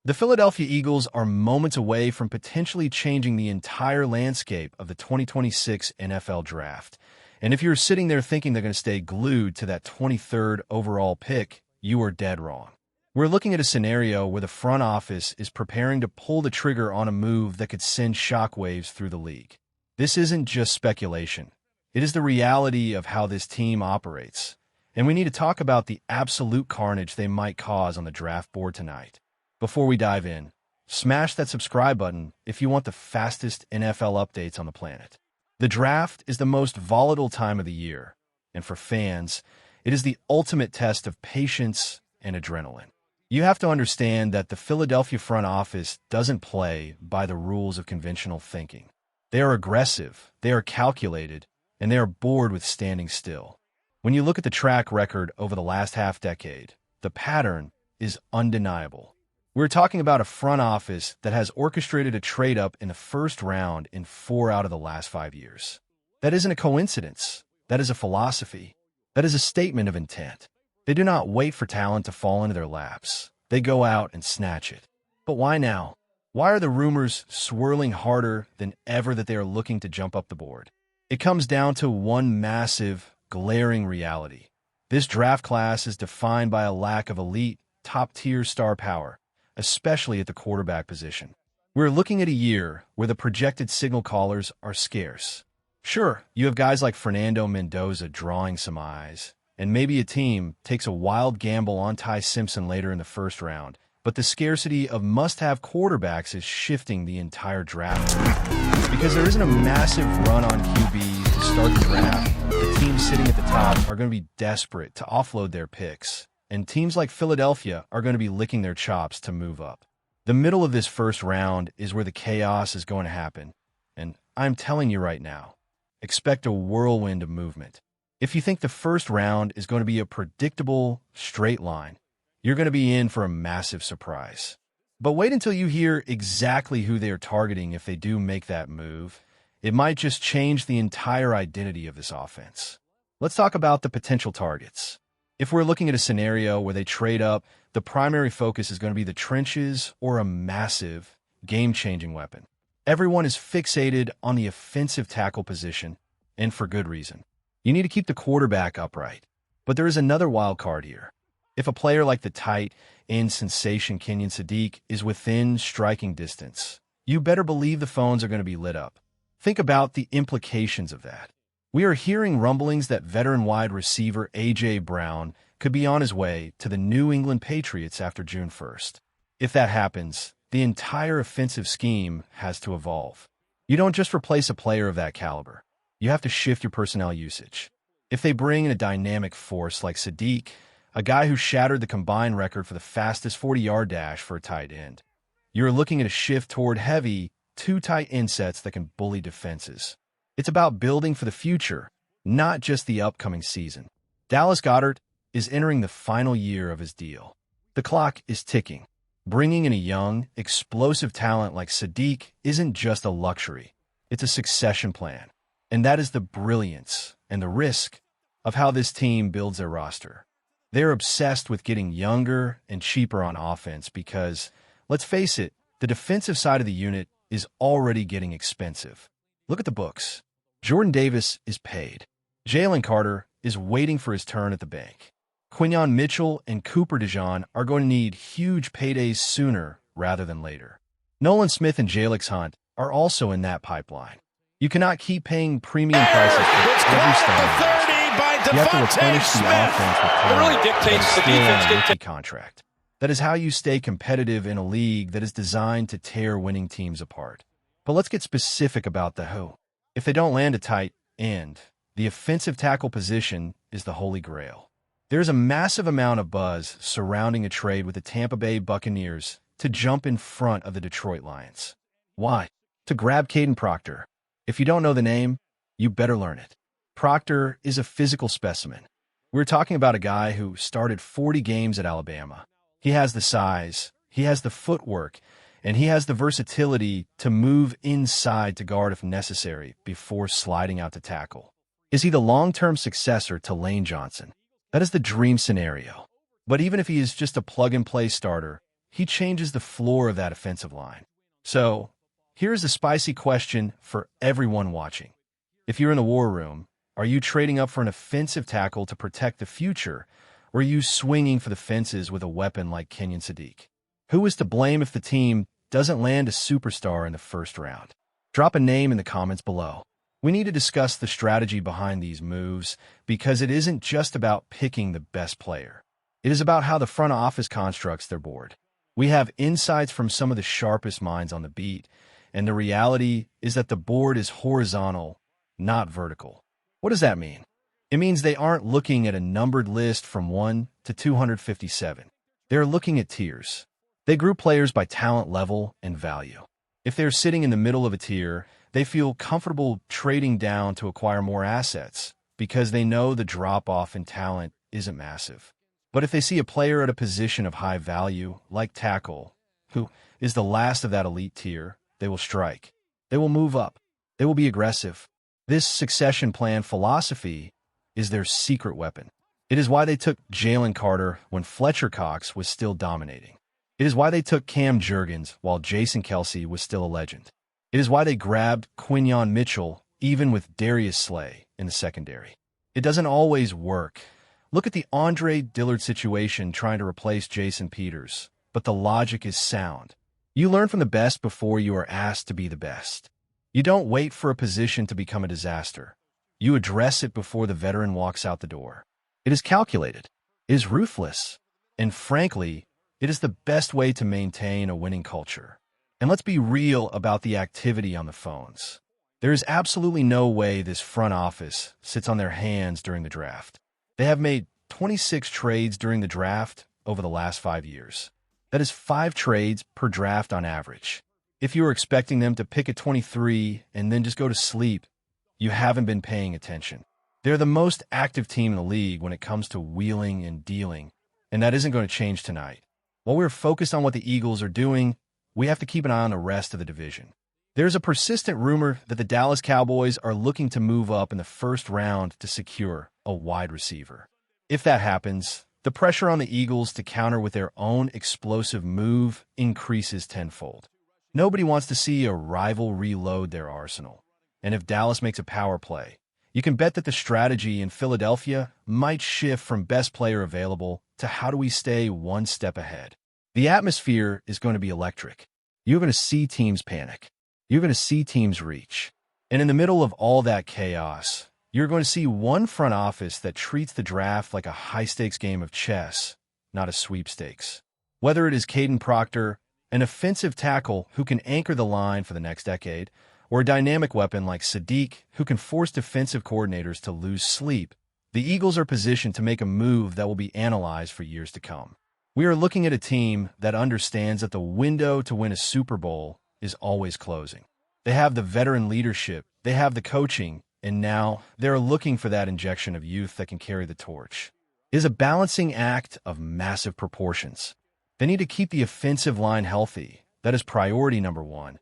The Philadelphia Eagles are moments away from potentially changing the entire landscape of the 2026 NFL Draft. And if you're sitting there thinking they're going to stay glued to that 23rd overall pick, you are dead wrong. We're looking at a scenario where the front office is preparing to pull the trigger on a move that could send shockwaves through the league. This isn't just speculation. It is the reality of how this team operates. And we need to talk about the absolute carnage they might cause on the draft board tonight. Before we dive in, smash that subscribe button if you want the fastest NFL updates on the planet. The draft is the most volatile time of the year, and for fans, it is the ultimate test of patience and adrenaline. You have to understand that the Philadelphia front office doesn't play by the rules of conventional thinking. They are aggressive, they are calculated, and they are bored with standing still. When you look at the track record over the last half-decade, the pattern is undeniable. We're talking about a front office that has orchestrated a trade-up in the first round in 4 out of the last 5 years. That isn't a coincidence. That is a philosophy. That is a statement of intent. They do not wait for talent to fall into their laps. They go out and snatch it. But why now? Why are the rumors swirling harder than ever that they are looking to jump up the board? It comes down to one massive, glaring reality. This draft class is defined by a lack of elite, top-tier star power, especially at the quarterback position. We're looking at a year where the projected signal callers are scarce. Sure, you have guys like Fernando Mendoza drawing some eyes, and maybe a team takes a wild gamble on Ty Simpson later in the first round, but the scarcity of must-have quarterbacks is shifting the entire draft. Because there isn't a massive run on QBs to start the draft, the teams sitting at the top are going to be desperate to offload their picks, and teams like Philadelphia are going to be licking their chops to move up. The middle of this first round is where the chaos is going to happen, and I'm telling you right now, expect a whirlwind of movement. If you think the first round is going to be a predictable, straight line, you're going to be in for a massive surprise. But wait until you hear exactly who they are targeting if they do make that move. It might just change the entire identity of this offense. Let's talk about the potential targets. If we're looking at a scenario where they trade up, the primary focus is going to be the trenches or a massive, game-changing weapon. Everyone is fixated on the offensive tackle position, and for good reason. You need to keep the quarterback upright. But there is another wild card here. If a player like the tight end sensation Kenyon Sadiq is within striking distance, you better believe the phones are going to be lit up. Think about the implications of that. We are hearing rumblings that veteran wide receiver A.J. Brown could be on his way to the New England Patriots after June 1st. If that happens, the entire offensive scheme has to evolve. You don't just replace a player of that caliber. You have to shift your personnel usage. If they bring in a dynamic force like Sadiq, a guy who shattered the combined record for the fastest 40-yard dash for a tight end, you're looking at a shift toward heavy, two tight end sets that can bully defenses. It's about building for the future, not just the upcoming season. Dallas Goedert is entering the final year of his deal. The clock is ticking. Bringing in a young, explosive talent like Sadiq isn't just a luxury. It's a succession plan. And that is the brilliance and the risk of how this team builds their roster. They're obsessed with getting younger and cheaper on offense because, let's face it, the defensive side of the unit is already getting expensive. Look at the books. Jordan Davis is paid. Jalen Carter is waiting for his turn at the bank. Quinyon Mitchell and Cooper DeJean are going to need huge paydays sooner rather than later. Nolan Smith and Jalix Hunt are also in that pipeline. You cannot keep paying premium prices for every star. You have to replenish the offense with talent. It really dictates the defense. Contract. That is how you stay competitive in a league that is designed to tear winning teams apart. But let's get specific about the who. If they don't land a tight end, the offensive tackle position is the holy grail. There's a massive amount of buzz surrounding a trade with the Tampa Bay Buccaneers to jump in front of the Detroit Lions. Why? To grab Caden Proctor. If you don't know the name, you better learn it. Proctor is a physical specimen. We're talking about a guy who started 40 games at Alabama. He has the size, he has the footwork, and he has the versatility to move inside to guard if necessary before sliding out to tackle. Is he the long-term successor to Lane Johnson? That is the dream scenario. But even if he is just a plug-and-play starter, he changes the floor of that offensive line. So, here's a spicy question for everyone watching. If you're in the war room, are you trading up for an offensive tackle to protect the future, or are you swinging for the fences with a weapon like Kenyon Sadiq? Who is to blame if the team doesn't land a superstar in the first round? Drop a name in the comments below. We need to discuss the strategy behind these moves because it isn't just about picking the best player. It is about how the front office constructs their board. We have insights from some of the sharpest minds on the beat, and the reality is that the board is horizontal, not vertical. What does that mean? It means they aren't looking at a numbered list from 1 to 257. They're looking at tiers. They group players by talent level and value. If they're sitting in the middle of a tier, they feel comfortable trading down to acquire more assets because they know the drop-off in talent isn't massive. But if they see a player at a position of high value, like tackle, who is the last of that elite tier, they will strike. They will move up. They will be aggressive. This succession plan philosophy is their secret weapon. It is why they took Jalen Carter when Fletcher Cox was still dominating. It is why they took Cam Jurgens while Jason Kelce was still a legend. It is why they grabbed Quinyon Mitchell even with Darius Slay in the secondary. It doesn't always work. Look at the Andre Dillard situation trying to replace Jason Peters, but the logic is sound. You learn from the best before you are asked to be the best. You don't wait for a position to become a disaster. You address it before the veteran walks out the door. It is calculated. It is ruthless. And frankly, it is the best way to maintain a winning culture. And let's be real about the activity on the phones. There is absolutely no way this front office sits on their hands during the draft. They have made 26 trades during the draft over the last 5 years. That is 5 trades per draft on average. If you were expecting them to pick at 23 and then just go to sleep, you haven't been paying attention. They're the most active team in the league when it comes to wheeling and dealing, and that isn't going to change tonight. While we're focused on what the Eagles are doing, we have to keep an eye on the rest of the division. There's a persistent rumor that the Dallas Cowboys are looking to move up in the first round to secure a wide receiver. If that happens, the pressure on the Eagles to counter with their own explosive move increases tenfold. Nobody wants to see a rival reload their arsenal. And if Dallas makes a power play, you can bet that the strategy in Philadelphia might shift from best player available to how do we stay one step ahead. The atmosphere is going to be electric. You're going to see teams panic. You're going to see teams reach. And in the middle of all that chaos, you're going to see one front office that treats the draft like a high-stakes game of chess, not a sweepstakes. Whether it is Caden Proctor, an offensive tackle who can anchor the line for the next decade, or a dynamic weapon like Sadiq who can force defensive coordinators to lose sleep, the Eagles are positioned to make a move that will be analyzed for years to come. We are looking at a team that understands that the window to win a Super Bowl is always closing. They have the veteran leadership, they have the coaching, and now they're looking for that injection of youth that can carry the torch. It is a balancing act of massive proportions. They need to keep the offensive line healthy. That is priority number one.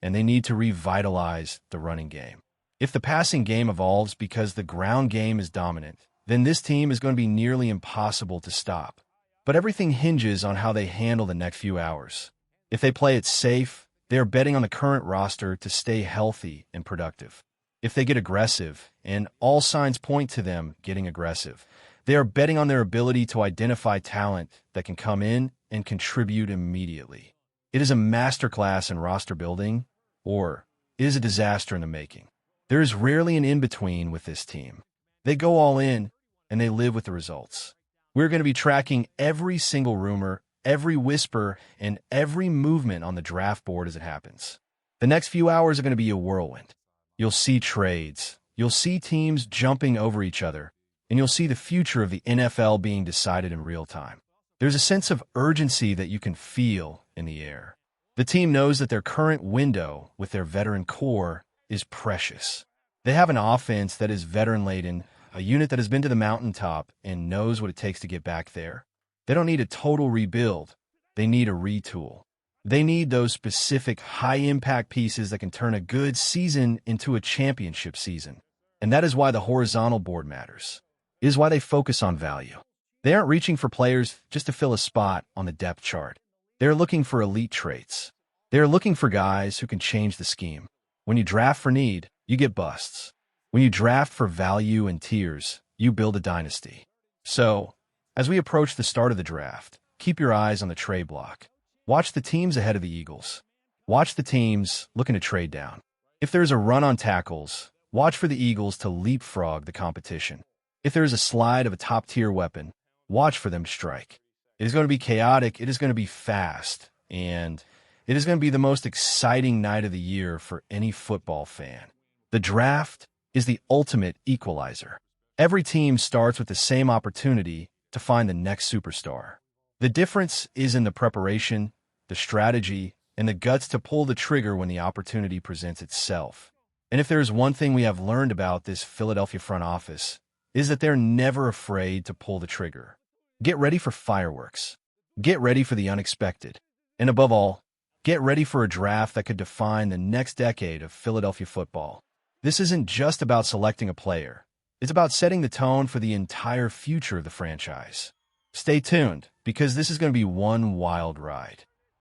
And they need to revitalize the running game. If the passing game evolves because the ground game is dominant, then this team is going to be nearly impossible to stop. But everything hinges on how they handle the next few hours. If they play it safe, they are betting on the current roster to stay healthy and productive. If they get aggressive, and all signs point to them getting aggressive, they are betting on their ability to identify talent that can come in and contribute immediately. It is a masterclass in roster building, or it is a disaster in the making. There is rarely an in-between with this team. They go all in, and they live with the results. We're going to be tracking every single rumor, every whisper, and every movement on the draft board as it happens. The next few hours are going to be a whirlwind. You'll see trades. You'll see teams jumping over each other, and you'll see the future of the NFL being decided in real time. There's a sense of urgency that you can feel in the air. The team knows that their current window with their veteran core is precious. They have an offense that is veteran-laden, a unit that has been to the mountaintop and knows what it takes to get back there. They don't need a total rebuild. They need a retool. They need those specific high-impact pieces that can turn a good season into a championship season. And that is why the horizontal board matters. It is why they focus on value. They aren't reaching for players just to fill a spot on the depth chart. They're looking for elite traits. They're looking for guys who can change the scheme. When you draft for need, you get busts. When you draft for value and tiers, you build a dynasty. So, as we approach the start of the draft, keep your eyes on the trade block. Watch the teams ahead of the Eagles. Watch the teams looking to trade down. If there's a run on tackles, watch for the Eagles to leapfrog the competition. If there's a slide of a top-tier weapon, watch for them to strike. It is going to be chaotic, it is going to be fast, and it is going to be the most exciting night of the year for any football fan. The draft is the ultimate equalizer. Every team starts with the same opportunity to find the next superstar. The difference is in the preparation, the strategy, and the guts to pull the trigger when the opportunity presents itself. And if there's one thing we have learned about this Philadelphia front office, is that they're never afraid to pull the trigger. Get ready for fireworks. Get ready for the unexpected. And above all, get ready for a draft that could define the next decade of Philadelphia football. This isn't just about selecting a player. It's about setting the tone for the entire future of the franchise. Stay tuned, because this is going to be one wild ride.